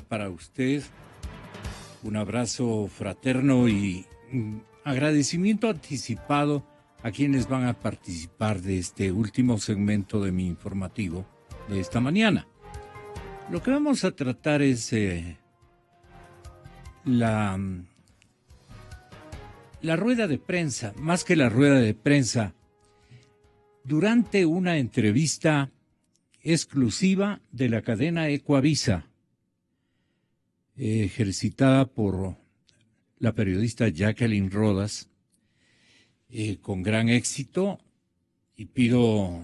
para usted. Un abrazo fraterno y agradecimiento anticipado a quienes van a participar de este último segmento de mi informativo de esta mañana. Lo que vamos a tratar es la rueda de prensa, más que la rueda de prensa, durante una entrevista exclusiva de la cadena Ecuavisa, ejercitada por la periodista Jacqueline Rodas, con gran éxito, y pido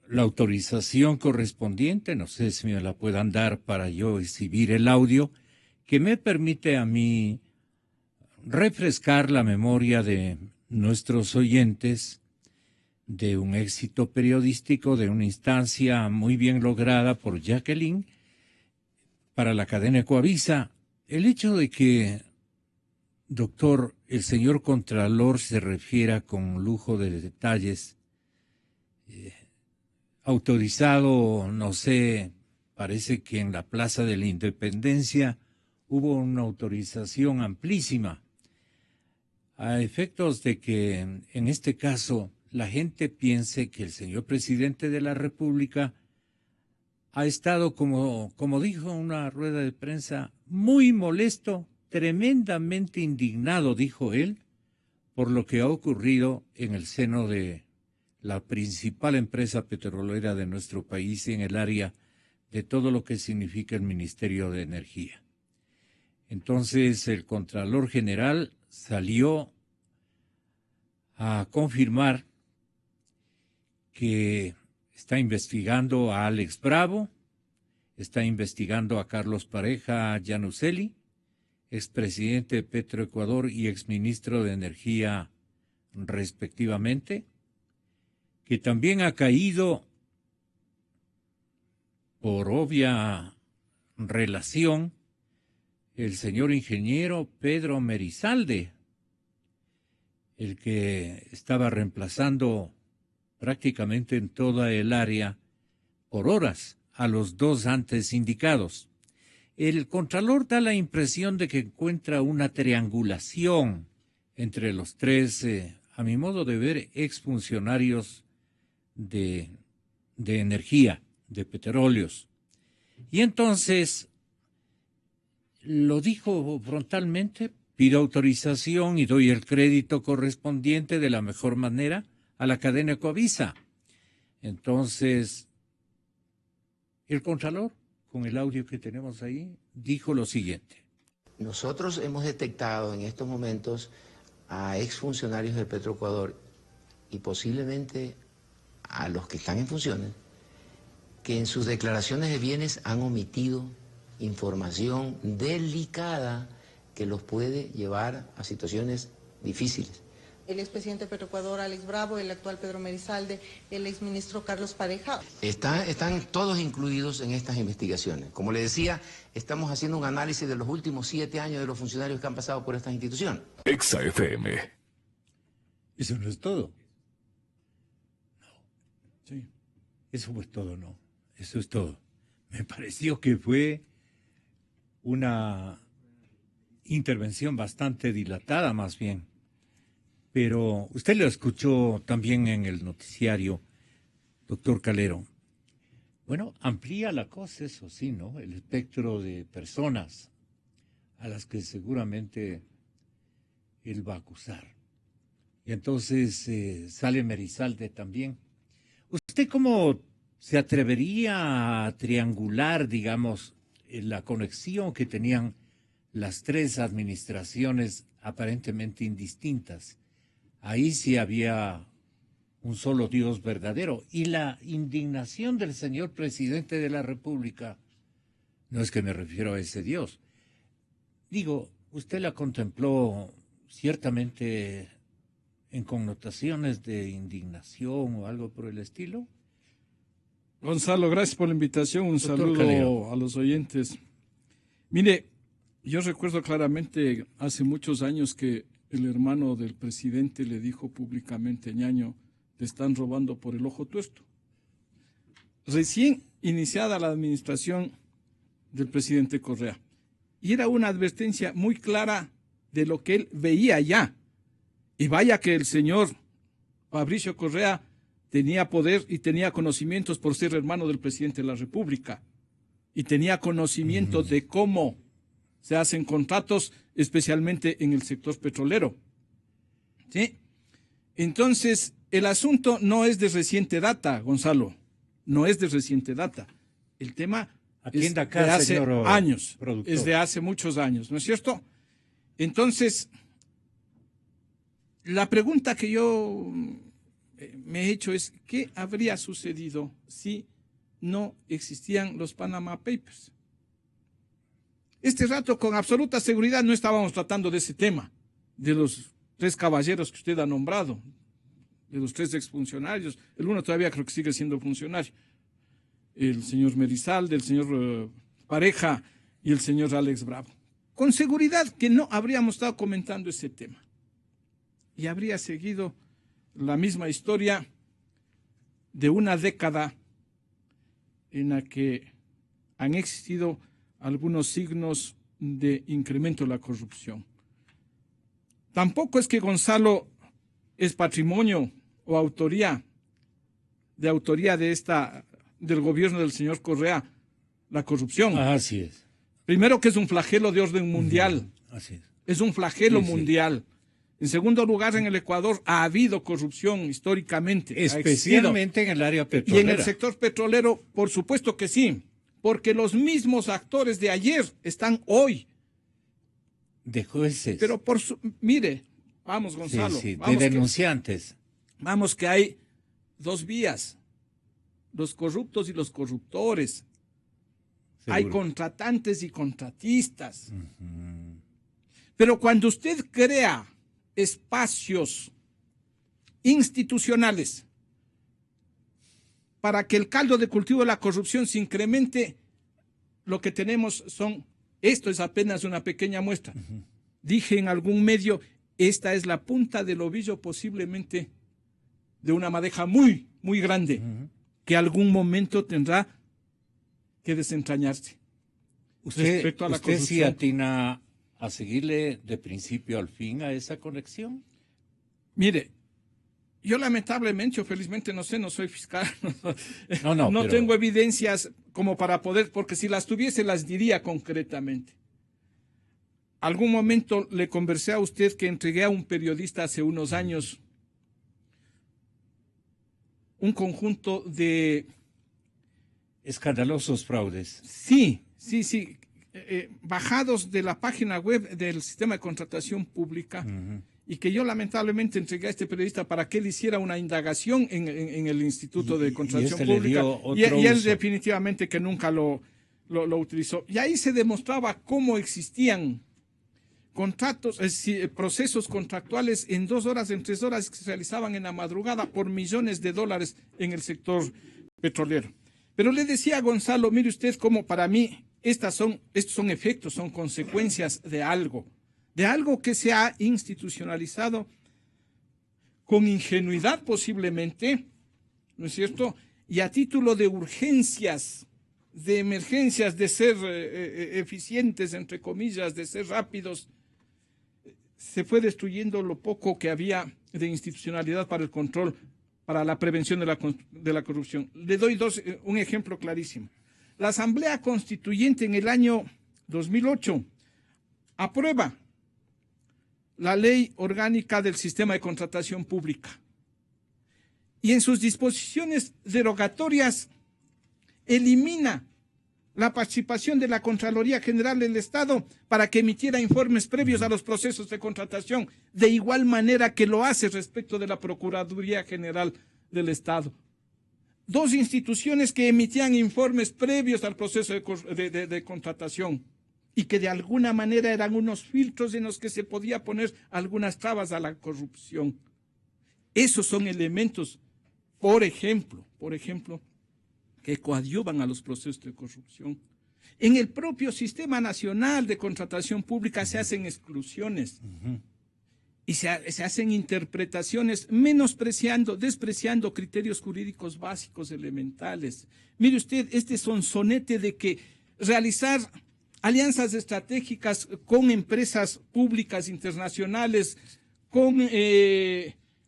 la autorización correspondiente, no sé si me la puedan dar para yo exhibir el audio, que me permite a mí refrescar la memoria de nuestros oyentes de un éxito periodístico, de una instancia muy bien lograda por Jacqueline para la cadena Ecuavisa. El hecho de que, doctor, el señor Contralor se refiera con lujo de detalles, autorizado, no sé, parece que en la Plaza de la Independencia hubo una autorización amplísima, a efectos de que en este caso la gente piense que el señor presidente de la República ha estado, como dijo en una rueda de prensa, muy molesto, tremendamente indignado, dijo él, por lo que ha ocurrido en el seno de la principal empresa petrolera de nuestro país y en el área de todo lo que significa el Ministerio de Energía. Entonces el Contralor General salió a confirmar que está investigando a Alex Bravo, está investigando a Carlos Pareja Yanuseli, expresidente de Petroecuador y exministro de Energía respectivamente, que también ha caído por obvia relación el señor ingeniero Pedro Merizalde, el que estaba reemplazando prácticamente en toda el área por horas a los dos antes indicados. El Contralor da la impresión de que encuentra una triangulación entre los tres, a mi modo de ver, exfuncionarios de energía, de petróleos. Y entonces lo dijo frontalmente: pido autorización y doy el crédito correspondiente de la mejor manera a la cadena Ecuavisa. Entonces, el Contralor, con el audio que tenemos ahí, dijo lo siguiente. Nosotros hemos detectado en estos momentos a exfuncionarios de Petroecuador y posiblemente a los que están en funciones, que en sus declaraciones de bienes han omitido información delicada que los puede llevar a situaciones difíciles. El expresidente de Petroecuador, Alex Bravo, el actual Pedro Merizalde, el exministro Carlos Pareja. Están todos incluidos en estas investigaciones. Como le decía, estamos haciendo un análisis de los últimos 7 años de los funcionarios que han pasado por estas instituciones. Exa FM. Eso no es todo. No. Sí. Eso fue todo, no. Eso es todo. Me pareció que fue una intervención bastante dilatada, más bien. Pero usted lo escuchó también en el noticiario, doctor Calero. Bueno, amplía la cosa, eso sí, ¿no? El espectro de personas a las que seguramente él va a acusar. Y entonces sale Merizalde también. ¿Usted cómo se atrevería a triangular, digamos, la conexión que tenían las tres administraciones aparentemente indistintas? Ahí sí había un solo Dios verdadero. Y la indignación del señor presidente de la República, no es que me refiero a ese Dios. Digo, usted la contempló ciertamente en connotaciones de indignación o algo por el estilo. Gonzalo, gracias por la invitación. Un saludo Calero a los oyentes. Mire, yo recuerdo claramente hace muchos años que el hermano del presidente le dijo públicamente: Ñaño, te están robando por el ojo tuerto. Recién iniciada la administración del presidente Correa, y era una advertencia muy clara de lo que él veía ya. Y vaya que el señor Fabricio Correa tenía poder y tenía conocimientos por ser hermano del presidente de la República. Y tenía conocimiento de cómo se hacen contratos, especialmente en el sector petrolero. ¿Sí? Entonces, el asunto no es de reciente data, Gonzalo. No es de reciente data. El tema es de hace años. Productor. Es de hace muchos años, ¿no es cierto? Entonces, la pregunta que yo me he hecho es, ¿qué habría sucedido si no existían los Panama Papers? Este rato, con absoluta seguridad, no estábamos tratando de ese tema, de los 3 caballeros que usted ha nombrado, de los 3 exfuncionarios. El uno todavía creo que sigue siendo funcionario. El señor Merizalde, el señor Pareja y el señor Alex Bravo. Con seguridad que no habríamos estado comentando ese tema. Y habría seguido la misma historia de una década en la que han existido algunos signos de incremento de la corrupción. Tampoco es que Gonzalo es patrimonio o autoría del gobierno del señor Correa, la corrupción. Así es. Primero, que es un flagelo de orden mundial. Así es. Es un flagelo mundial. En segundo lugar, en el Ecuador ha habido corrupción históricamente. Especialmente en el área petrolera. Y en el sector petrolero, por supuesto que sí. Porque los mismos actores de ayer están hoy. De jueces. Pero mire, vamos, Gonzalo. Sí, de denunciantes. Vamos que hay 2 vías. Los corruptos y los corruptores. Seguro. Hay contratantes y contratistas. Pero cuando usted crea espacios institucionales para que el caldo de cultivo de la corrupción se incremente, lo que tenemos esto es apenas una pequeña muestra. Dije en algún medio, esta es la punta del ovillo posiblemente de una madeja muy, muy grande, que algún momento tendrá que desentrañarse. ¿Usted sí atina a seguirle de principio al fin a esa conexión? Mire, yo lamentablemente o felizmente no sé, no soy fiscal, no pero... tengo evidencias como para poder, porque si las tuviese las diría concretamente. Algún momento le conversé a usted que entregué a un periodista hace unos años un conjunto de... escandalosos fraudes. Sí. Bajados de la página web del sistema de contratación pública, y que yo lamentablemente entregué a este periodista para que él hiciera una indagación en el Instituto de Contratación Pública, y él definitivamente que nunca lo utilizó. Y ahí se demostraba cómo existían contratos, procesos contractuales en 2 horas, en 3 horas, que se realizaban en la madrugada por millones de dólares en el sector petrolero. Pero le decía a Gonzalo, mire usted cómo para mí estos son efectos, son consecuencias de algo que se ha institucionalizado con ingenuidad posiblemente, ¿no es cierto? Y a título de urgencias, de emergencias, de ser eficientes, entre comillas, de ser rápidos, se fue destruyendo lo poco que había de institucionalidad para el control, para la prevención de la corrupción. Le doy un ejemplo clarísimo. La Asamblea Constituyente en el año 2008 aprueba la Ley Orgánica del Sistema de Contratación Pública y en sus disposiciones derogatorias elimina la participación de la Contraloría General del Estado para que emitiera informes previos a los procesos de contratación, de igual manera que lo hace respecto de la Procuraduría General del Estado. 2 instituciones que emitían informes previos al proceso de contratación y que de alguna manera eran unos filtros en los que se podía poner algunas trabas a la corrupción. Esos son elementos, por ejemplo, que coadyuvan a los procesos de corrupción. En el propio Sistema Nacional de Contratación Pública se hacen exclusiones y se hacen interpretaciones despreciando criterios jurídicos básicos elementales. Mire usted, este sonsonete de que realizar alianzas estratégicas con empresas públicas internacionales, con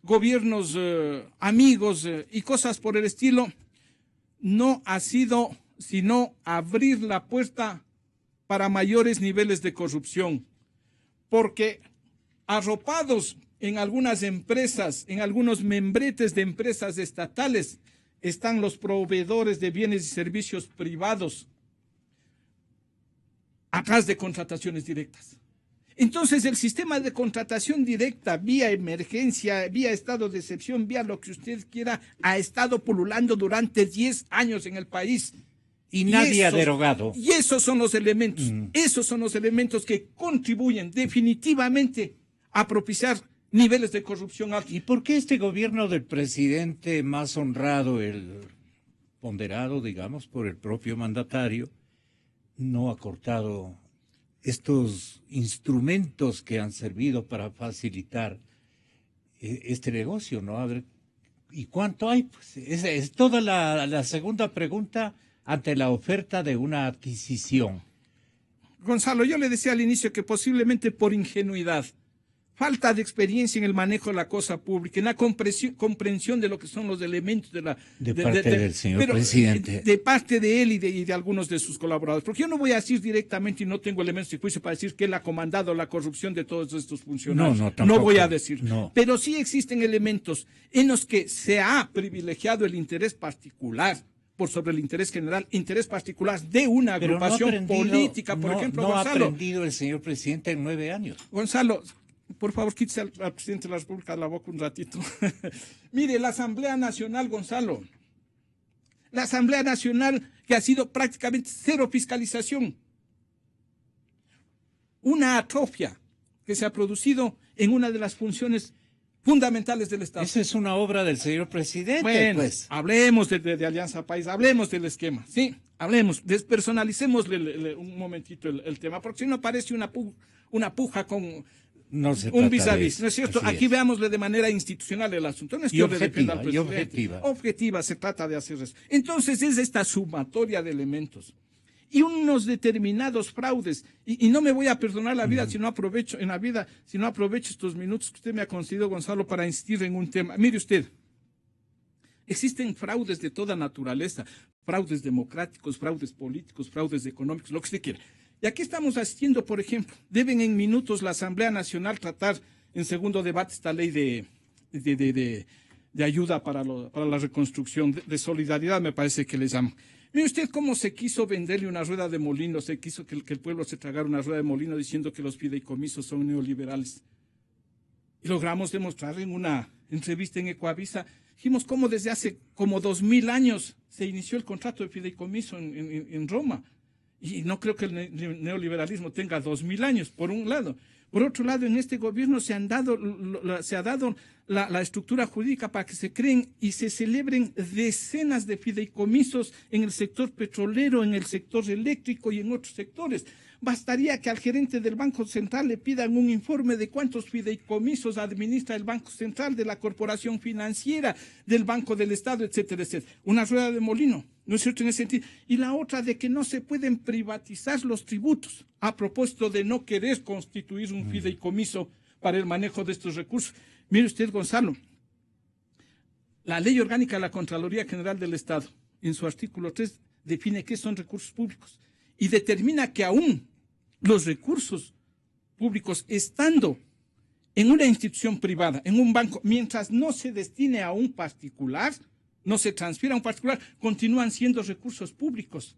gobiernos amigos y cosas por el estilo, no ha sido sino abrir la puerta para mayores niveles de corrupción, porque arropados en algunas empresas, en algunos membretes de empresas estatales, están los proveedores de bienes y servicios privados atrás de contrataciones directas. Entonces, el sistema de contratación directa, vía emergencia, vía estado de excepción, vía lo que usted quiera, ha estado pululando durante 10 años en el país. Y nadie ha derogado. Y esos son los elementos que contribuyen definitivamente a propiciar niveles de corrupción altos. ¿Y por qué este gobierno del presidente más honrado, el ponderado, digamos, por el propio mandatario, no ha cortado estos instrumentos que han servido para facilitar este negocio, ¿no? A ver, ¿y cuánto hay? Pues es toda la segunda pregunta ante la oferta de una adquisición. Gonzalo, yo le decía al inicio que posiblemente por ingenuidad, falta de experiencia en el manejo de la cosa pública, en la comprensión de lo que son los elementos de la... De parte del señor presidente. De parte de él y de algunos de sus colaboradores. Porque yo no voy a decir directamente, y no tengo elementos de juicio para decir que él ha comandado la corrupción de todos estos funcionarios. No, tampoco. No voy a decir. No. Pero sí existen elementos en los que se ha privilegiado el interés particular por sobre el interés general, interés particular de una agrupación política, por ejemplo, no Gonzalo. ha aprendido el señor presidente en 9 años. Gonzalo, por favor, quítese al presidente de la República de la boca un ratito. Mire, la Asamblea Nacional, Gonzalo, la Asamblea Nacional que ha sido prácticamente cero fiscalización. Una atrofia que se ha producido en una de las funciones fundamentales del Estado. Esa es una obra del señor presidente. Bueno, pues. Hablemos de Alianza País, hablemos del esquema, sí, hablemos, despersonalicémosle un momentito el tema, porque si no parece una puja con... No se un trata vis a vis, de ¿no es cierto? Así Aquí es. veámosle de manera institucional el asunto. No es que Y yo le dependa al objetiva, presidente. y Objetiva, se trata de hacer eso. Entonces es esta sumatoria de elementos y unos determinados fraudes. Y no me voy a perdonar la vida si no aprovecho estos minutos que usted me ha concedido, Gonzalo, para insistir en un tema. Mire usted, existen fraudes de toda naturaleza, fraudes democráticos, fraudes políticos, fraudes económicos, lo que usted quiera. Y aquí estamos asistiendo, por ejemplo, deben en minutos la Asamblea Nacional tratar en segundo debate esta ley de ayuda para la reconstrucción, de solidaridad, me parece que les llaman. Mire usted cómo se quiso venderle una rueda de molino, se quiso que el pueblo se tragara una rueda de molino diciendo que los fideicomisos son neoliberales. Y logramos demostrar en una entrevista en Ecoavisa, dijimos cómo desde hace como 2000 años se inició el contrato de fideicomiso en Roma. Y no creo que el neoliberalismo tenga 2000 años, por un lado. Por otro lado, en este gobierno se ha dado la estructura jurídica para que se creen y se celebren decenas de fideicomisos en el sector petrolero, en el sector eléctrico y en otros sectores. Bastaría que al gerente del Banco Central le pidan un informe de cuántos fideicomisos administra el Banco Central, de la Corporación Financiera, del Banco del Estado, etcétera, etcétera. Una rueda de molino, ¿no es cierto en ese sentido? Y la otra de que no se pueden privatizar los tributos, a propósito de no querer constituir un fideicomiso para el manejo de estos recursos. Mire usted, Gonzalo, la Ley Orgánica de la Contraloría General del Estado, en su artículo 3, define qué son recursos públicos y determina que aún los recursos públicos, estando en una institución privada, en un banco, mientras no se destine a un particular, no se transfiera a un particular, continúan siendo recursos públicos.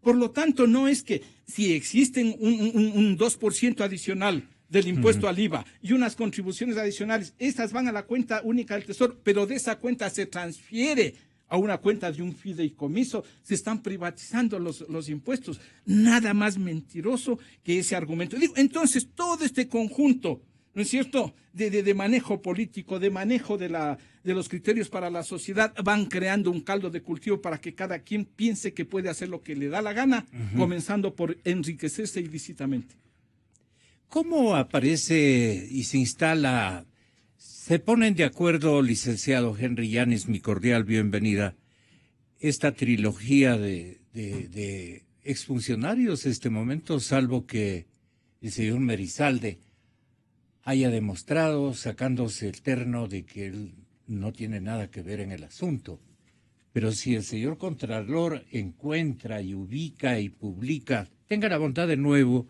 Por lo tanto, no es que si existen un 2% adicional del impuesto al IVA y unas contribuciones adicionales, estas van a la cuenta única del Tesoro, pero de esa cuenta se transfiere a una cuenta de un fideicomiso, se están privatizando los impuestos. Nada más mentiroso que ese argumento. Digo, entonces, todo este conjunto, ¿no es cierto?, de manejo político, de manejo de los criterios para la sociedad, van creando un caldo de cultivo para que cada quien piense que puede hacer lo que le da la gana, comenzando por enriquecerse ilícitamente. ¿Cómo aparece y se instala? Se ponen de acuerdo, licenciado Henry Llanes, mi cordial bienvenida, esta trilogía de exfuncionarios este momento, salvo que el señor Merizalde haya demostrado, sacándose el terno, de que él no tiene nada que ver en el asunto. Pero si el señor Contralor encuentra y ubica y publica, tenga la bondad de nuevo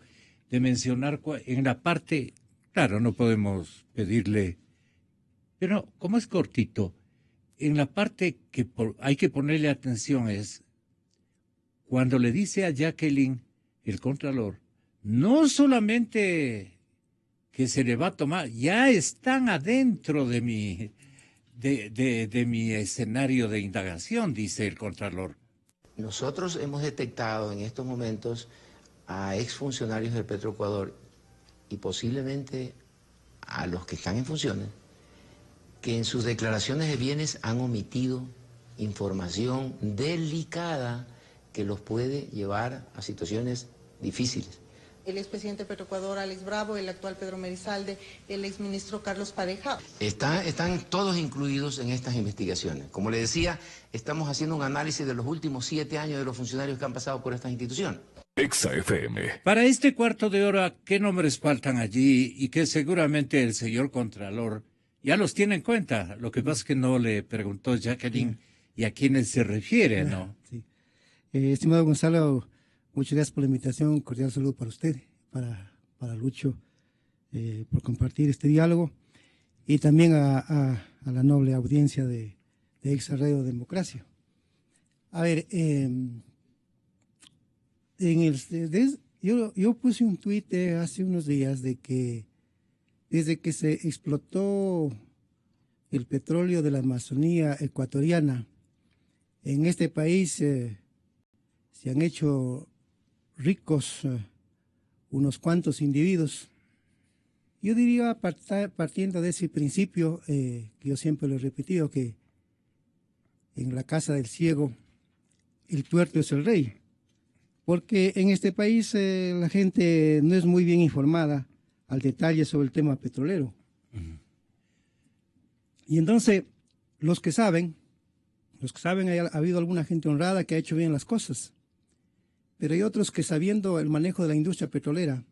de mencionar en la parte, claro, no podemos pedirle, pero como es cortito, en la parte que hay que ponerle atención es cuando le dice a Jacqueline, el Contralor, no solamente que se le va a tomar, ya están adentro de mi escenario de indagación, dice el Contralor. Nosotros hemos detectado en estos momentos a exfuncionarios de Petroecuador y posiblemente a los que están en funciones, que en sus declaraciones de bienes han omitido información delicada que los puede llevar a situaciones difíciles. El expresidente de Petroecuador, Alex Bravo, el actual Pedro Merizalde, el exministro Carlos Pareja. Están todos incluidos en estas investigaciones. Como le decía, estamos haciendo un análisis de los últimos 7 años de los funcionarios que han pasado por estas instituciones. Exa FM. Para este cuarto de hora, ¿qué nombres faltan allí? Y que seguramente el señor Contralor ya los tiene en cuenta. Lo que pasa es que no le preguntó Jacqueline y a quiénes se refiere, ¿no? Sí. Estimado Gonzalo, muchas gracias por la invitación. Un cordial saludo para usted, para Lucho, por compartir este diálogo. Y también a la noble audiencia de Exa Radio Democracia. A ver, yo puse un tuit hace unos días de que desde que se explotó el petróleo de la Amazonía ecuatoriana, en este país se han hecho ricos unos cuantos individuos. Yo diría, partiendo de ese principio, que yo siempre lo he repetido, que en la casa del ciego el tuerto es el rey. Porque en este país la gente no es muy bien informada al detalle sobre el tema petrolero. Y entonces, los que saben, ha habido alguna gente honrada que ha hecho bien las cosas. Pero hay otros que, sabiendo el manejo de la industria petrolera,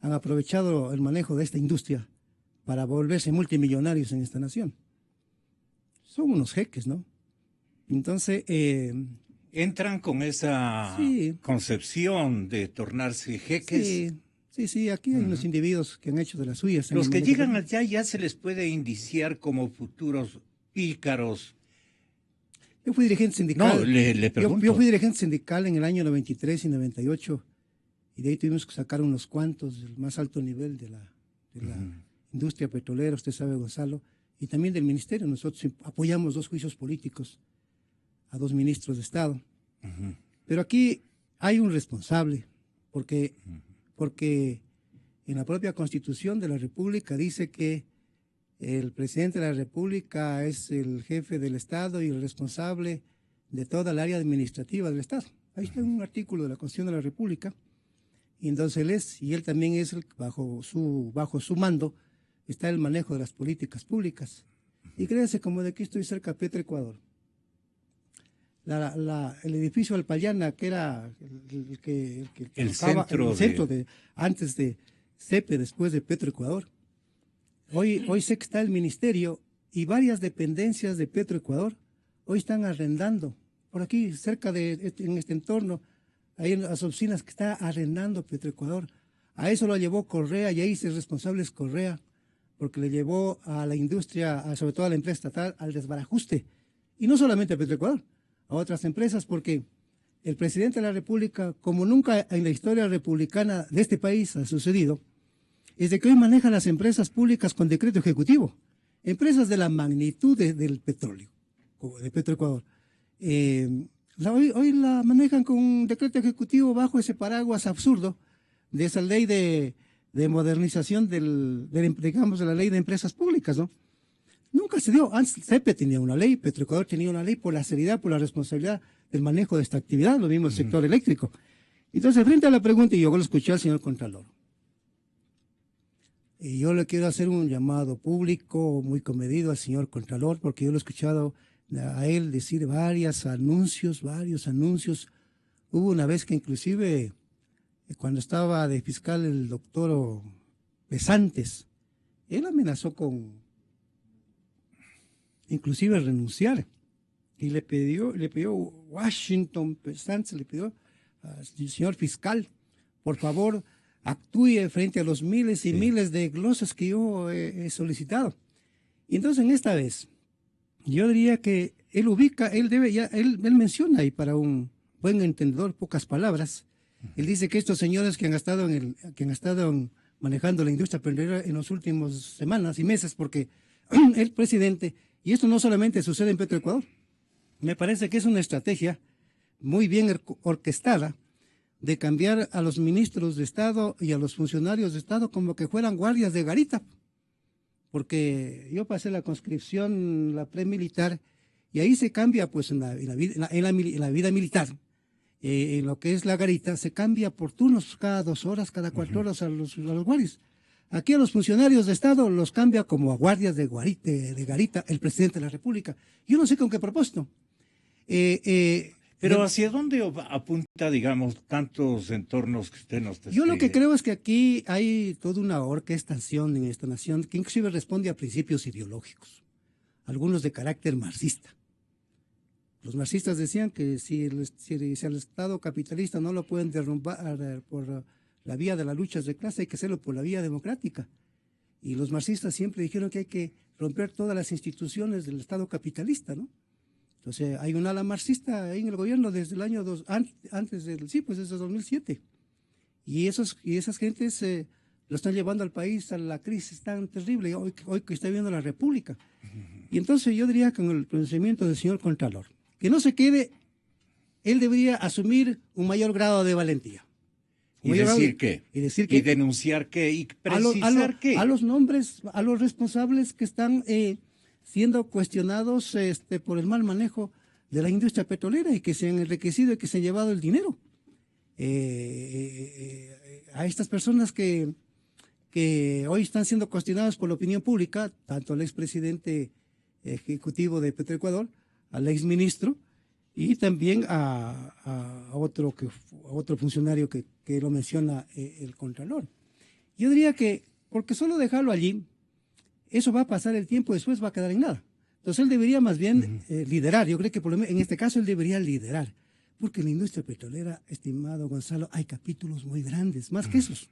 han aprovechado el manejo de esta industria para volverse multimillonarios en esta nación. Son unos jeques, ¿no? Entonces... ¿entran con esa concepción de tornarse jeques? Sí, aquí hay unos individuos que han hecho de las suyas. Los que llegan allá ya se les puede indiciar como futuros pícaros. Yo fui dirigente sindical. No, le pregunto. Yo fui dirigente sindical en el año 93 y 98, y de ahí tuvimos que sacar unos cuantos del más alto nivel de la industria petrolera, usted sabe, Gonzalo, y también del ministerio. Nosotros apoyamos 2 juicios políticos a 2 ministros de Estado. Pero aquí hay un responsable, porque en la propia Constitución de la República dice que el presidente de la República es el jefe del Estado y el responsable de toda el área administrativa del Estado. Ahí está un artículo de la Constitución de la República, y entonces él también es bajo su mando está el manejo de las políticas públicas. Y créanse, como de aquí estoy cerca de Petroecuador, el edificio Alpayana, que era el centro de antes de CEPE, después de Petroecuador. Hoy sé que está el ministerio y varias dependencias de Petroecuador hoy están arrendando. Por aquí, cerca en este entorno, hay las oficinas que está arrendando Petroecuador. A eso lo llevó Correa, y ahí el responsable es Correa, porque le llevó a la industria, sobre todo a la empresa estatal, al desbarajuste. Y no solamente a Petroecuador, a otras empresas, porque el presidente de la República, como nunca en la historia republicana de este país ha sucedido, es de que hoy maneja las empresas públicas con decreto ejecutivo. Empresas de la magnitud del petróleo, como de Petroecuador. Hoy la manejan con un decreto ejecutivo bajo ese paraguas absurdo de esa ley de modernización de la ley de empresas públicas, ¿no? Nunca se dio. Antes CEPE tenía una ley, Petroecuador tenía una ley por la seriedad, por la responsabilidad del manejo de esta actividad, lo mismo el sector eléctrico. Entonces, frente a la pregunta, y yo lo escuché al señor Contralor, y yo le quiero hacer un llamado público muy comedido al señor Contralor, porque yo lo he escuchado a él decir varios anuncios Hubo una vez que inclusive, cuando estaba de fiscal el doctor Pesantes, él amenazó con inclusive renunciar. Y le pidió Washington Pesantes, le pidió al señor fiscal, por favor, actúe frente a los miles y miles de glosas que yo he solicitado. Y entonces en esta vez, yo diría que él ubica, él menciona, y para un buen entendedor, pocas palabras, él dice que estos señores que han estado manejando la industria petrolera en las últimas semanas y meses, porque el presidente, y esto no solamente sucede en Petroecuador, me parece que es una estrategia muy bien orquestada de cambiar a los ministros de Estado y a los funcionarios de Estado como que fueran guardias de garita. Porque yo pasé la conscripción, la premilitar, y ahí se cambia, pues en la vida militar, en lo que es la garita, se cambia por turnos cada 2 horas, cada 4 horas a los guardias. Aquí a los funcionarios de Estado los cambia como a guardias de garita el presidente de la República. Yo no sé con qué propósito. Pero ¿hacia dónde apunta, digamos, tantos entornos que usted nos describe? Yo lo que creo es que aquí hay toda una orquestación en esta nación que inclusive responde a principios ideológicos, algunos de carácter marxista. Los marxistas decían que si el Estado capitalista no lo pueden derrumbar por la vía de las luchas de clase, hay que hacerlo por la vía democrática. Y los marxistas siempre dijeron que hay que romper todas las instituciones del Estado capitalista, ¿no? Entonces, hay un ala marxista ahí en el gobierno desde el año desde 2007. Y esas gentes lo están llevando al país a la crisis tan terrible hoy que está viviendo la República. Y entonces yo diría con el pronunciamiento del señor Contralor, que no se quede, él debería asumir un mayor grado de valentía. ¿Y decir qué? ¿Y denunciar qué? ¿Y precisar qué? A los nombres, a los responsables que están siendo cuestionados por el mal manejo de la industria petrolera y que se han enriquecido y que se han llevado el dinero. A estas personas que hoy están siendo cuestionadas por la opinión pública, tanto al expresidente ejecutivo de Petroecuador, al exministro y también a otro funcionario que lo menciona el Contralor. Yo diría que, porque solo dejarlo allí, eso va a pasar el tiempo, después va a quedar en nada. Entonces él debería más bien liderar. Yo creo que por lo menos en este caso él debería liderar. Porque en la industria petrolera, estimado Gonzalo, hay capítulos muy grandes, más que esos.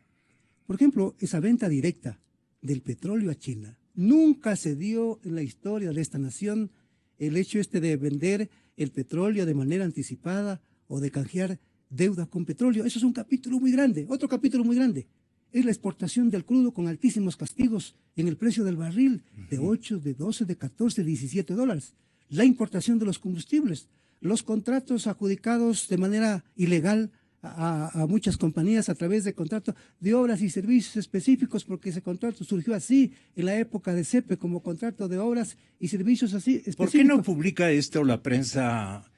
Por ejemplo, esa venta directa del petróleo a China. Nunca se dio en la historia de esta nación el hecho de vender el petróleo de manera anticipada o de canjear deuda con petróleo. Eso es un capítulo muy grande. Otro capítulo muy grande es la exportación del crudo con altísimos castigos en el precio del barril de 8, de 12, de 14, de 17 dólares. La importación de los combustibles, los contratos adjudicados de manera ilegal a muchas compañías a través de contratos de obras y servicios específicos, porque ese contrato surgió así en la época de CEPE como contrato de obras y servicios así específicos. ¿Por qué no publica esto la prensa?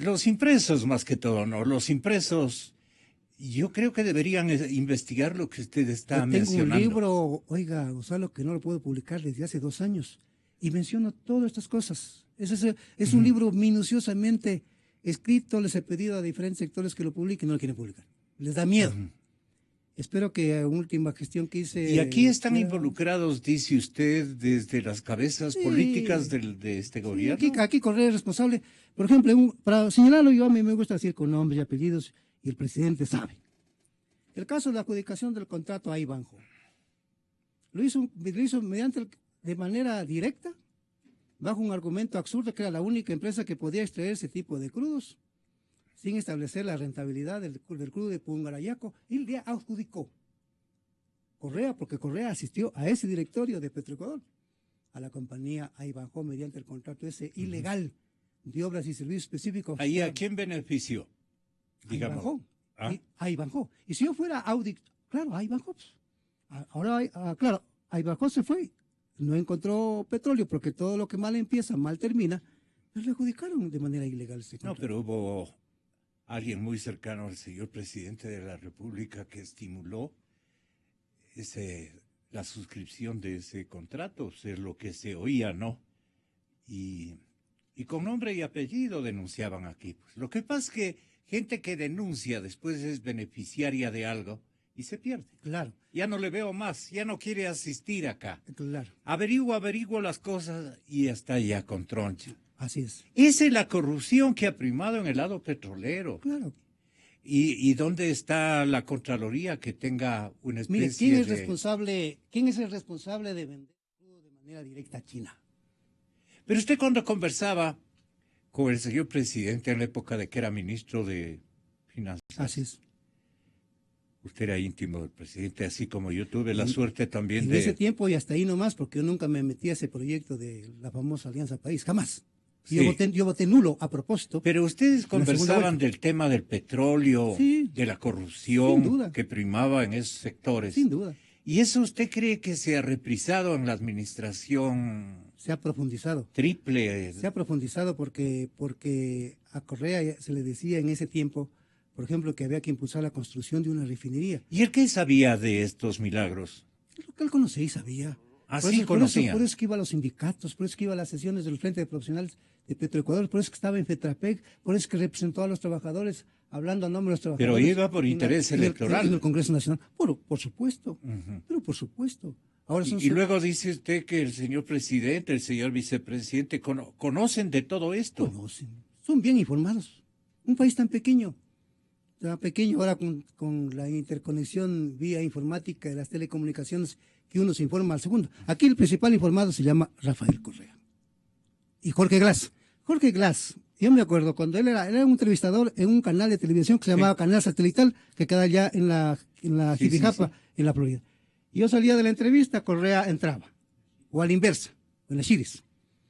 Los impresos más que todo, ¿no? Los impresos... Yo creo que deberían investigar lo que usted está mencionando. Tengo un libro, oiga, Gonzalo, que no lo puedo publicar desde hace 2 años, y menciono todas estas cosas. Es un libro minuciosamente escrito, les he pedido a diferentes sectores que lo publiquen, no lo quieren publicar. Les da miedo. Espero que en última gestión que hice... Y aquí están involucrados, dice usted, desde las cabezas políticas de este gobierno. Aquí Correa es responsable. Por ejemplo, para señalarlo, a mí me gusta decir con nombres y apellidos, y el presidente sabe. El caso de la adjudicación del contrato a Ivanhoe. Lo hizo de manera directa, bajo un argumento absurdo que era la única empresa que podía extraer ese tipo de crudos, sin establecer la rentabilidad del crudo de Pungarayaco. Él ya adjudicó. Correa, porque Correa asistió a ese directorio de Petroecuador, a la compañía Ivanhoe mediante el contrato ese ilegal de obras y servicios específicos. ¿Ahí a quién benefició? Digamos. A Ivanhoe. Y si yo fuera audit, claro, a Ivanhoe. Ahora, claro, a Ivanhoe se fue. No encontró petróleo porque todo lo que mal empieza, mal termina. Pero le adjudicaron de manera ilegal ese contrato. No, pero hubo alguien muy cercano al señor presidente de la República que estimuló la suscripción de ese contrato, es lo que se oía, ¿no? Y con nombre y apellido denunciaban aquí. Pues, lo que pasa es que gente que denuncia después es beneficiaria de algo y se pierde. Claro. Ya no le veo más, ya no quiere asistir acá. Claro. Averiguo las cosas y está ya con troncha. Así es. Esa es la corrupción que ha primado en el lado petrolero. Claro. ¿Y dónde está la Contraloría que tenga una especie Mire, ¿quién es el responsable de vender de manera directa a China? Pero usted cuando conversaba con el señor presidente en la época de que era ministro de Finanzas. Así es. Usted era íntimo del presidente, así como yo tuve la suerte también en ese tiempo y hasta ahí nomás, porque yo nunca me metí a ese proyecto de la famosa Alianza País, jamás. Sí. Yo voté nulo a propósito. Pero ustedes conversaban del tema del petróleo, sí, de la corrupción sin duda, que primaba en esos sectores. Sin duda. ¿Y eso usted cree que se ha reprisado en la administración? Se ha profundizado. Triple. Se ha profundizado porque a Correa se le decía en ese tiempo, por ejemplo, que había que impulsar la construcción de una refinería. ¿Y él qué sabía de estos milagros? Lo que él conocía y sabía. Así conocía. Por eso que iba a los sindicatos, por eso que iba a las sesiones del Frente de Profesionales de Petroecuador, por eso que estaba en FETRAPEC, por eso que representó a los trabajadores, hablando a nombre de los trabajadores. Pero iba por interés electoral. En el Congreso Nacional. Por supuesto, pero por supuesto. Ahora y luego dice usted que el señor presidente, el señor vicepresidente, conocen de todo esto. Conocen, son bien informados. Un país tan pequeño ahora con la interconexión vía informática de las telecomunicaciones, que uno se informa al segundo. Aquí el principal informado se llama Rafael Correa. Y Jorge Glass. Jorge Glass, yo me acuerdo cuando él era un entrevistador en un canal de televisión que se llamaba Canal Satelital, que queda allá en la Jipijapa, en la Florida. Y yo salía de la entrevista, Correa entraba. O a la inversa, en la Chiris.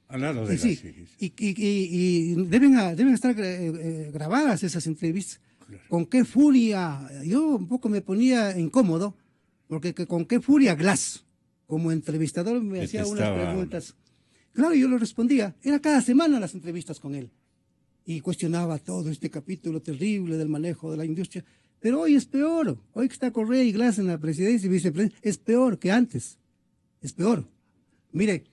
Al lado de la Chiris. Y deben estar grabadas esas entrevistas. Claro. Con qué furia, yo un poco me ponía incómodo, porque con qué furia Glass, como entrevistador, me hacía unas preguntas. Claro, yo le respondía, era cada semana las entrevistas con él. Y cuestionaba todo este capítulo terrible del manejo de la industria. Pero hoy es peor, hoy que está Correa y Glass en la presidencia y vicepresidencia, es peor que antes, es peor. Mire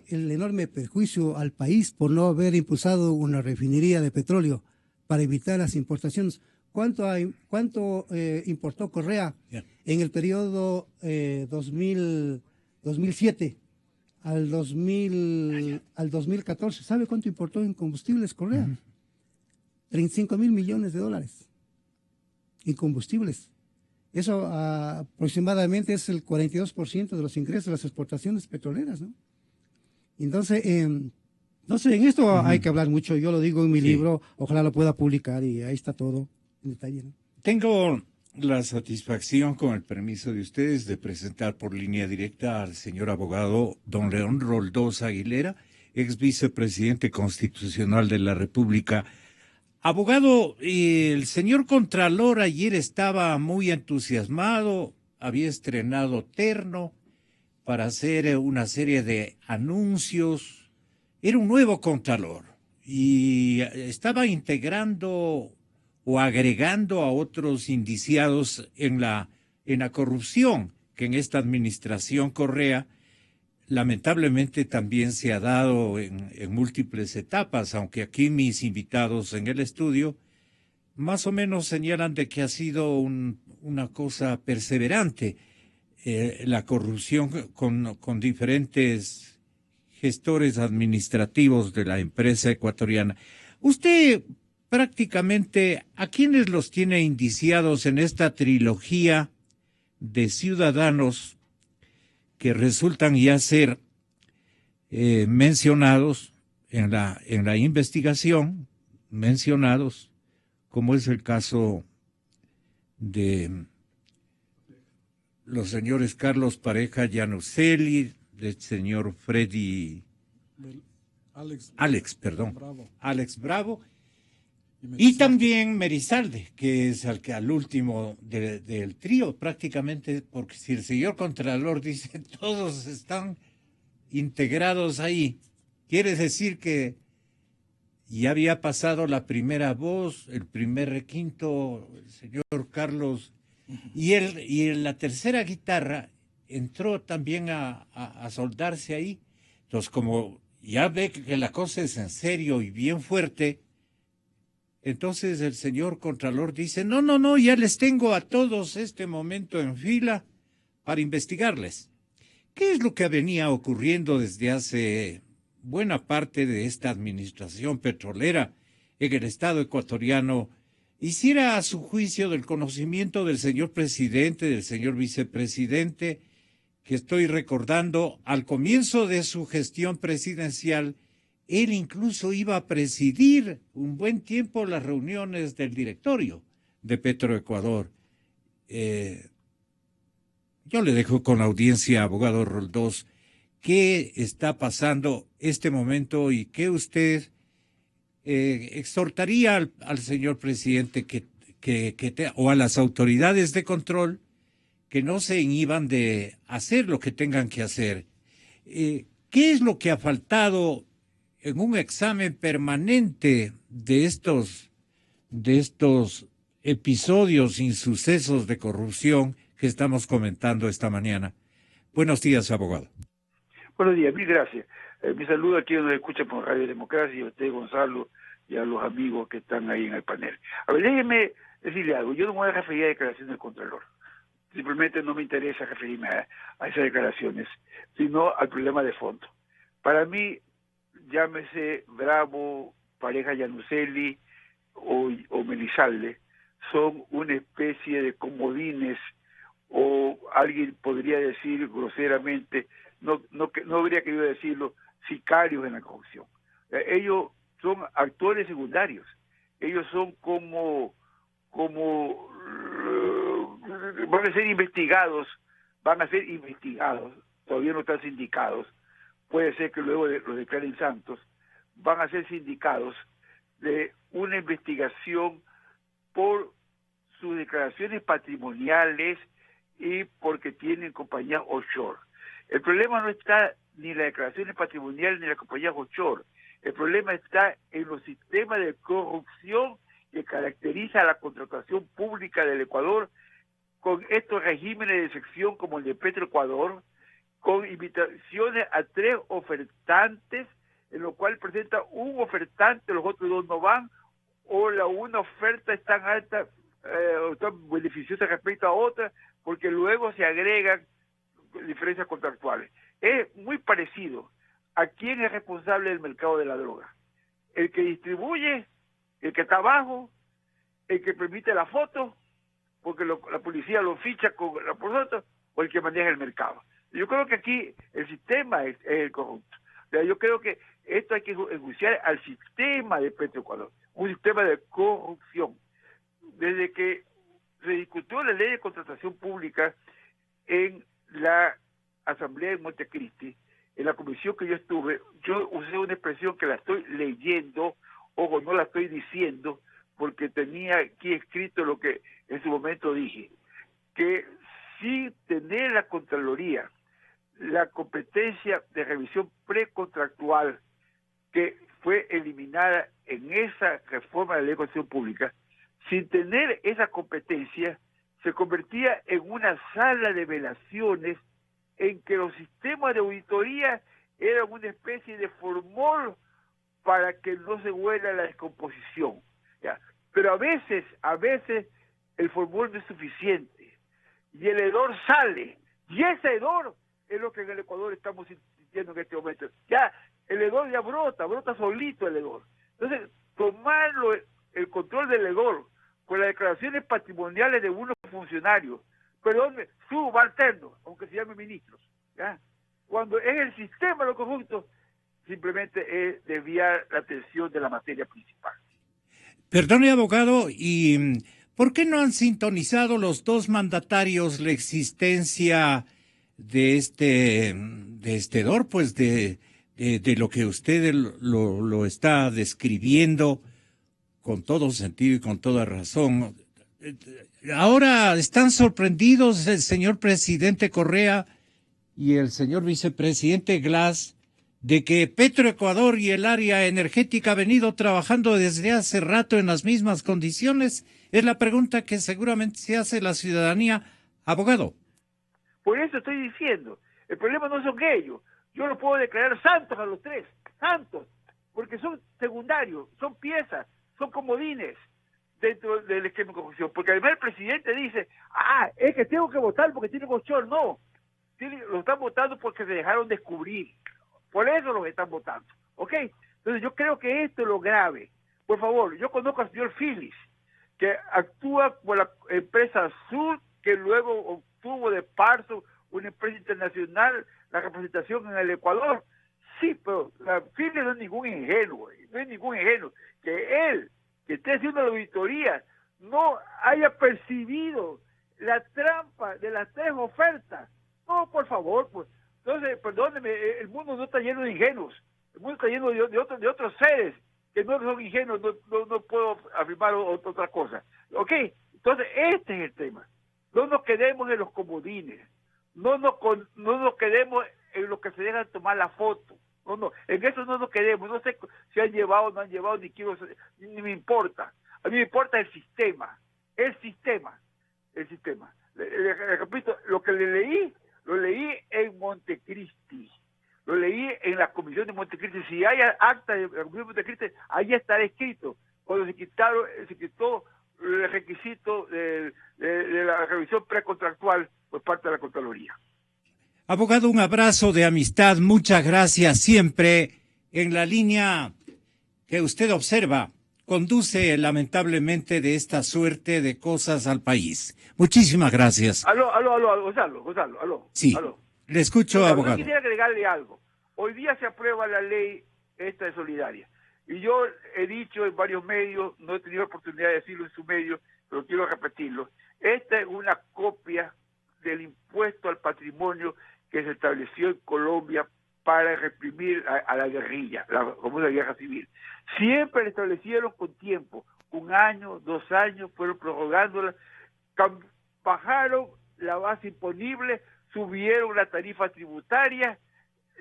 el enorme perjuicio al país por no haber impulsado una refinería de petróleo para evitar las importaciones. ¿Cuánto importó Correa en el periodo 2007 al 2014? ¿Sabe cuánto importó en combustibles Correa? 35,000 millones de dólares en combustibles. Eso aproximadamente es el 42% de los ingresos de las exportaciones petroleras, ¿no? Entonces, en esto hay que hablar mucho. Yo lo digo en mi libro, ojalá lo pueda publicar y ahí está todo en detalle, ¿no? Tengo la satisfacción, con el permiso de ustedes, de presentar por línea directa al señor abogado don León Roldós Aguilera, ex vicepresidente constitucional de la República. Abogado, el señor Contralor ayer estaba muy entusiasmado, había estrenado terno para hacer una serie de anuncios. Era un nuevo Contralor y estaba integrando o agregando a otros indiciados en la corrupción que en esta administración Correa lamentablemente también se ha dado en múltiples etapas, aunque aquí mis invitados en el estudio más o menos señalan de que ha sido una cosa perseverante la corrupción con diferentes gestores administrativos de la empresa ecuatoriana. Usted prácticamente, ¿a quiénes los tiene indiciados en esta trilogía de ciudadanos que resultan ya ser mencionados en la investigación, mencionados, como es el caso de los señores Carlos Pareja Llanuselli, del señor Freddy Alex Bravo, y también Merizalde, que es al último del trío, prácticamente, porque si el señor Contralor dice todos están integrados ahí, quiere decir que ya había pasado la primera voz, el primer requinto, el señor Carlos, y en la tercera guitarra entró también a soldarse ahí. Entonces, como ya ve que la cosa es en serio y bien fuerte, Entonces el señor Contralor dice, no, ya les tengo a todos este momento en fila para investigarles. ¿Qué es lo que venía ocurriendo desde hace buena parte de esta administración petrolera en el Estado ecuatoriano? Hiciera a su juicio del conocimiento del señor presidente, del señor vicepresidente, que estoy recordando, al comienzo de su gestión presidencial, él incluso iba a presidir un buen tiempo las reuniones del directorio de Petroecuador. Yo le dejo con la audiencia, abogado Roldós, qué está pasando este momento y qué usted exhortaría al señor presidente o a las autoridades de control que no se inhiban de hacer lo que tengan que hacer. ¿Qué es lo que ha faltado en un examen permanente de estos episodios insucesos de corrupción que estamos comentando esta mañana? Buenos días, abogado. Buenos días, mil gracias. Mi saludo a quienes nos escuchan por Radio Democracia, y a usted, Gonzalo, y a los amigos que están ahí en el panel. A ver, déjeme decirle algo. Yo no me voy a referir a declaraciones del Contralor. Simplemente no me interesa referirme a esas declaraciones, sino al problema de fondo. Para mí, llámese Bravo, Pareja Yanuseli o Melizalde, son una especie de comodines, o alguien podría decir groseramente, no habría querido decirlo, sicarios en la corrupción. Ellos son actores secundarios. Ellos son como van a ser investigados, todavía no están sindicados, puede ser que luego los declaren santos, van a ser sindicados de una investigación por sus declaraciones patrimoniales y porque tienen compañías offshore. El problema no está ni en las declaraciones patrimoniales ni en las compañías offshore. El problema está en los sistemas de corrupción que caracteriza a la contratación pública del Ecuador, con estos regímenes de sección como el de Petroecuador, con invitaciones a 3 ofertantes, en lo cual presenta un ofertante, los otros 2 no van, o una oferta es tan alta, tan beneficiosa respecto a otra, porque luego se agregan diferencias contractuales. Es muy parecido a quién es responsable del mercado de la droga. El que distribuye, el que está abajo, el que permite la foto, porque la policía lo ficha con la foto, o el que maneja el mercado. Yo creo que aquí el sistema es el corrupto. O sea, yo creo que esto hay que enjuiciar al sistema de Petroecuador, un sistema de corrupción. Desde que se discutió la ley de contratación pública en la Asamblea de Montecristi, en la comisión que yo estuve, yo usé una expresión que la estoy leyendo, o no la estoy diciendo, porque tenía aquí escrito lo que en su momento dije, que sin tener la Contraloría la competencia de revisión precontractual que fue eliminada en esa reforma de la ley de contratación pública, sin tener esa competencia, se convertía en una sala de velaciones en que los sistemas de auditoría eran una especie de formol para que no se vuela la descomposición. ¿Ya? Pero a veces el formol no es suficiente y el hedor sale, y ese hedor es lo que en el Ecuador estamos sintiendo en este momento. Ya el hedor ya brota solito el hedor. Entonces, tomarlo el control del hedor con las declaraciones patrimoniales de unos funcionarios, perdón, subalternos, aunque se llamen ministros, ¿ya? Cuando es el sistema lo corrupto, simplemente es desviar la atención de la materia principal. Perdone, abogado, ¿y por qué no han sintonizado los 2 mandatarios la existencia de este hedor, pues de lo que usted lo está describiendo con todo sentido y con toda razón? Ahora están sorprendidos el señor presidente Correa y el señor vicepresidente Glass de que Petroecuador y el área energética ha venido trabajando desde hace rato en las mismas condiciones. Es la pregunta que seguramente se hace la ciudadanía. Abogado. Por eso estoy diciendo, el problema no son ellos. Yo no puedo declarar santos a los 3, santos, porque son secundarios, son piezas, son comodines dentro del esquema de corrupción, porque además el presidente dice, es que tengo que votar porque tiene colchón. No, lo están votando porque se dejaron descubrir, por eso los están votando, ¿ok? Entonces yo creo que esto es lo grave. Por favor, yo conozco al señor Phillips, que actúa por la empresa Sur, que luego obtuvo de Parso, una empresa internacional, la representación en el Ecuador. Sí, pero Phillips no es ningún ingenuo, que él, que esté haciendo la auditoría, no haya percibido la trampa de las 3 ofertas. No, por favor, pues. Entonces, perdóneme, el mundo no está lleno de ingenuos, el mundo está lleno de otros seres que no son ingenuos, no puedo afirmar otra cosa. ¿Ok? Entonces, este es el tema. No nos quedemos en los comodines, no nos quedemos en lo que se dejan tomar la foto. No, en eso no nos quedemos. No sé si han llevado o no han llevado, ni me importa. A mí me importa el sistema. Le repito, lo que lo leí en Montecristi. Lo leí en la comisión de Montecristi. Si hay acta de la comisión de Montecristi, ahí estará escrito. Cuando se quitó el requisito de la revisión precontractual por parte de la Contraloría. Abogado, un abrazo de amistad, muchas gracias. Siempre en la línea que usted observa, conduce lamentablemente de esta suerte de cosas al país. Muchísimas gracias. Aló, Gonzalo. Sí, aló. Le escucho, abogado. Yo quisiera agregarle algo. Hoy día se aprueba la ley esta de solidaria. Y yo he dicho en varios medios, no he tenido oportunidad de decirlo en su medio, pero quiero repetirlo. Esta es una copia del impuesto al patrimonio que se estableció en Colombia para reprimir a la guerrilla, como la guerra civil. Siempre la establecieron con tiempo, 1 año, 2 años, fueron prorrogándola, bajaron la base imponible, subieron la tarifa tributaria,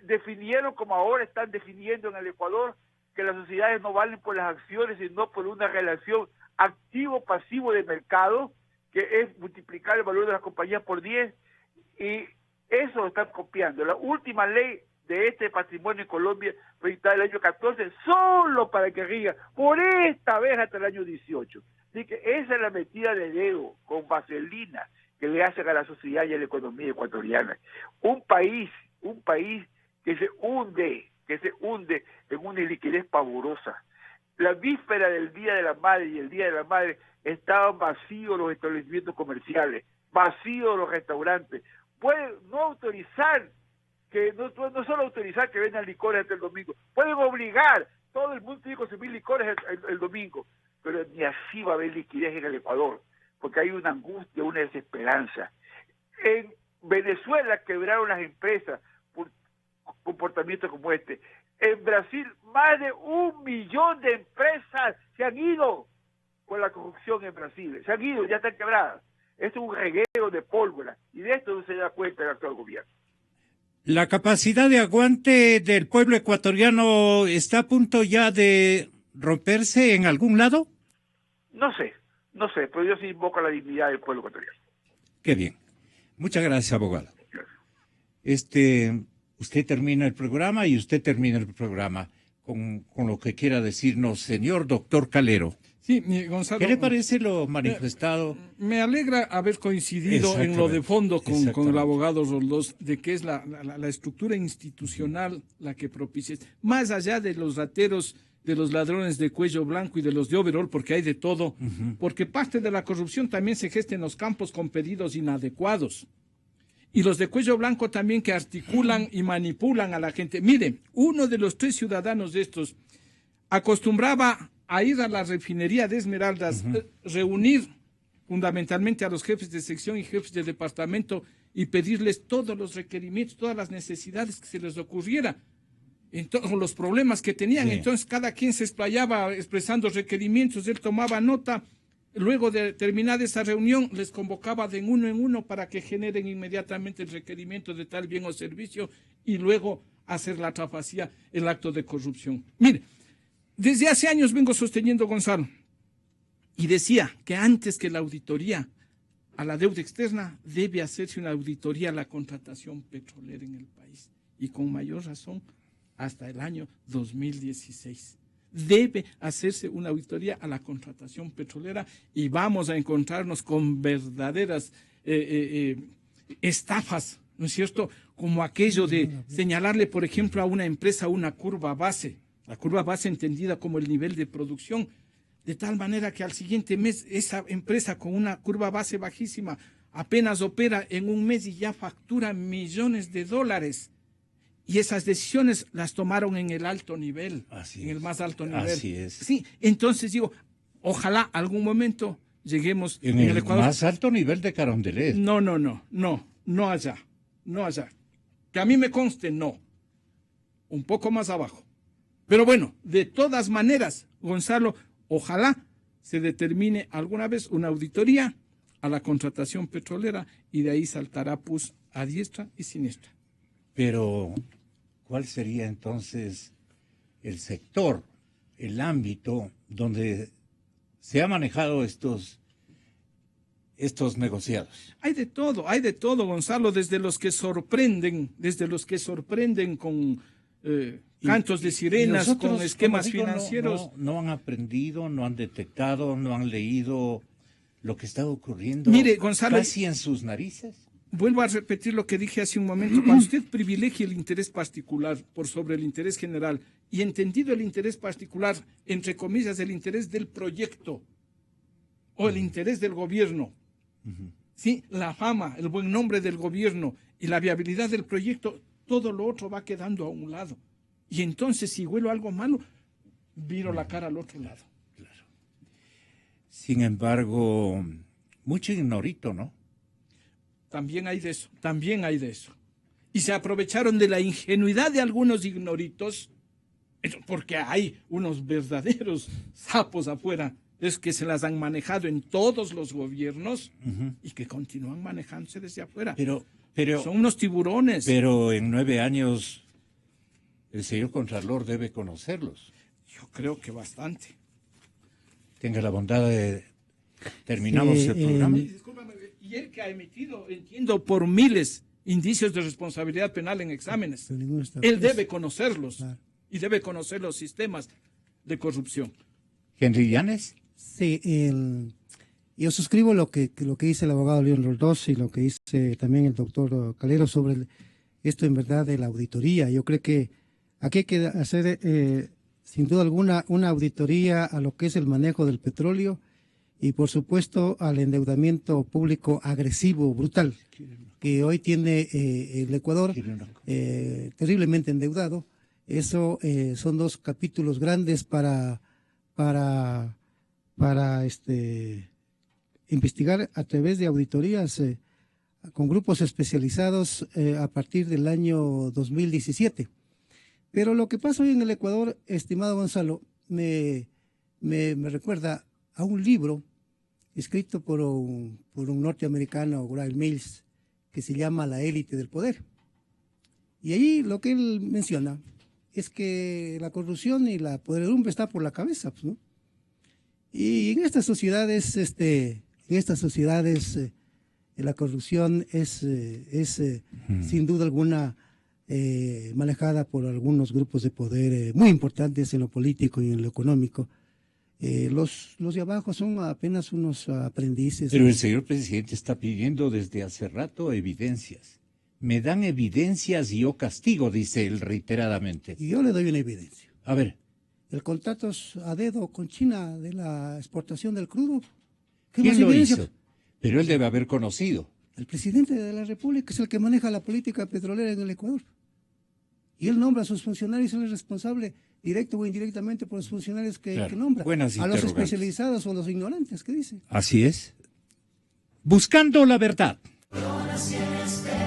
definieron como ahora están definiendo en el Ecuador, que las sociedades no valen por las acciones, sino por una relación activo-pasivo de mercado, que es multiplicar el valor de las compañías por 10, y eso lo están copiando. La última ley de este patrimonio en Colombia fue dictada el año 14, solo para que riga, por esta vez hasta el año 18. Así que esa es la metida de dedo con vaselina que le hacen a la sociedad y a la economía ecuatoriana. Un país que se hunde en una iliquidez pavorosa. La víspera del Día de la Madre y el Día de la Madre estaban vacíos los establecimientos comerciales, vacíos los restaurantes. Pueden no autorizar, no solo autorizar que vendan licores hasta el domingo, pueden obligar, todo el mundo tiene que consumir licores el domingo, pero ni así va a haber liquidez en el Ecuador, porque hay una angustia, una desesperanza. En Venezuela quebraron las empresas por comportamientos como este. En Brasil, más de 1 millón de empresas se han ido por la corrupción en Brasil. Se han ido, ya están quebradas. Esto es un reguero de pólvora, y de esto no se da cuenta el actual gobierno. ¿La capacidad de aguante del pueblo ecuatoriano está a punto ya de romperse en algún lado? No sé, pero yo sí invoco la dignidad del pueblo ecuatoriano. Qué bien. Muchas gracias, abogado. Usted termina el programa y usted termina el programa con lo que quiera decirnos, señor doctor Calero. Sí, Gonzalo. ¿Qué le parece lo manifestado? Me alegra haber coincidido en lo de fondo con el abogado Roldós, de que es la estructura institucional la que propicia, más allá de los rateros, de los ladrones de cuello blanco y de los de overol, porque hay de todo, porque parte de la corrupción también se gesta en los campos con pedidos inadecuados. Y los de cuello blanco también que articulan y manipulan a la gente. Mire, uno de los 3 ciudadanos de estos acostumbraba a ir a la refinería de Esmeraldas, reunir fundamentalmente a los jefes de sección y jefes de departamento y pedirles todos los requerimientos, todas las necesidades que se les ocurriera, los problemas que tenían. Sí. Entonces cada quien se explayaba expresando requerimientos, él tomaba nota. Luego de terminar esa reunión, les convocaba de en uno para que generen inmediatamente el requerimiento de tal bien o servicio y luego hacer la trafacía, el acto de corrupción. Mire, desde hace años vengo sosteniendo, Gonzalo, y decía que antes que la auditoría a la deuda externa, debe hacerse una auditoría a la contratación petrolera en el país, y con mayor razón hasta el año 2016. debe hacerse una auditoría a la contratación petrolera y vamos a encontrarnos con verdaderas estafas, ¿no es cierto? Como aquello de señalarle, por ejemplo, a una empresa una curva base, la curva base entendida como el nivel de producción, de tal manera que al siguiente mes esa empresa con una curva base bajísima apenas opera en un mes y ya factura millones de dólares. Y esas decisiones las tomaron en el alto nivel, en el más alto nivel. Así es. Sí, entonces digo, ojalá algún momento lleguemos en el Ecuador. Más alto nivel de Carondelet. No allá. Que a mí me conste, no. Un poco más abajo. Pero bueno, de todas maneras, Gonzalo, ojalá se determine alguna vez una auditoría a la contratación petrolera y de ahí saltará PUS a diestra y siniestra. Pero, ¿cuál sería entonces el sector, el ámbito donde se ha manejado estos negociados? Hay de todo, Gonzalo, desde los que sorprenden con cantos de sirenas, con esquemas financieros. No han aprendido, no han detectado, no han leído lo que está ocurriendo. Mire, Gonzalo, casi en sus narices. Vuelvo a repetir lo que dije hace un momento. Cuando usted privilegia el interés particular por sobre el interés general, y entendido el interés particular, entre comillas, el interés del proyecto o el interés del gobierno, ¿sí? La fama, el buen nombre del gobierno y la viabilidad del proyecto, todo lo otro va quedando a un lado. Y entonces, si huelo algo malo, viro la cara al otro lado. Claro. Sin embargo, mucho ignorito, ¿no? También hay de eso. Y se aprovecharon de la ingenuidad de algunos ignoritos, porque hay unos verdaderos sapos afuera, es que se las han manejado en todos los gobiernos y que continúan manejándose desde afuera. Pero son unos tiburones. Pero en 9 años el señor Contralor debe conocerlos. Yo creo que bastante. Tenga la bondad de... Terminamos el programa. Discúlpame, y él que ha emitido, entiendo, por miles indicios de responsabilidad penal en exámenes. Él debe conocerlos, claro, y debe conocer los sistemas de corrupción. ¿Henry Llanes? Sí, yo suscribo lo que dice el abogado León Roldós y lo que dice también el doctor Calero sobre esto en verdad de la auditoría. Yo creo que aquí hay que hacer sin duda alguna una auditoría a lo que es el manejo del petróleo y por supuesto al endeudamiento público agresivo, brutal, que hoy tiene el Ecuador terriblemente endeudado. Eso son 2 capítulos grandes para investigar a través de auditorías con grupos especializados a partir del año 2017. Pero lo que pasa hoy en el Ecuador, estimado Gonzalo, me recuerda a un libro escrito por un norteamericano, Graham Mills, que se llama La élite del poder. Y ahí lo que él menciona es que la corrupción y la podredumbre está por la cabeza, pues, ¿no? Y en estas sociedades, la corrupción es sin duda alguna manejada por algunos grupos de poder muy importantes en lo político y en lo económico. Los de abajo son apenas unos aprendices. Pero el señor presidente está pidiendo desde hace rato evidencias. Me dan evidencias y yo castigo, dice él reiteradamente. Y yo le doy una evidencia. A ver. El contrato a dedo con China de la exportación del crudo. ¿Quién lo hizo? Pero él debe haber conocido. El presidente de la República es el que maneja la política petrolera en el Ecuador. Y él nombra a sus funcionarios, él es responsable directo o indirectamente por los funcionarios que nombra. A los especializados o los ignorantes, ¿qué dice? Así es. Buscando la verdad. Yo nací en este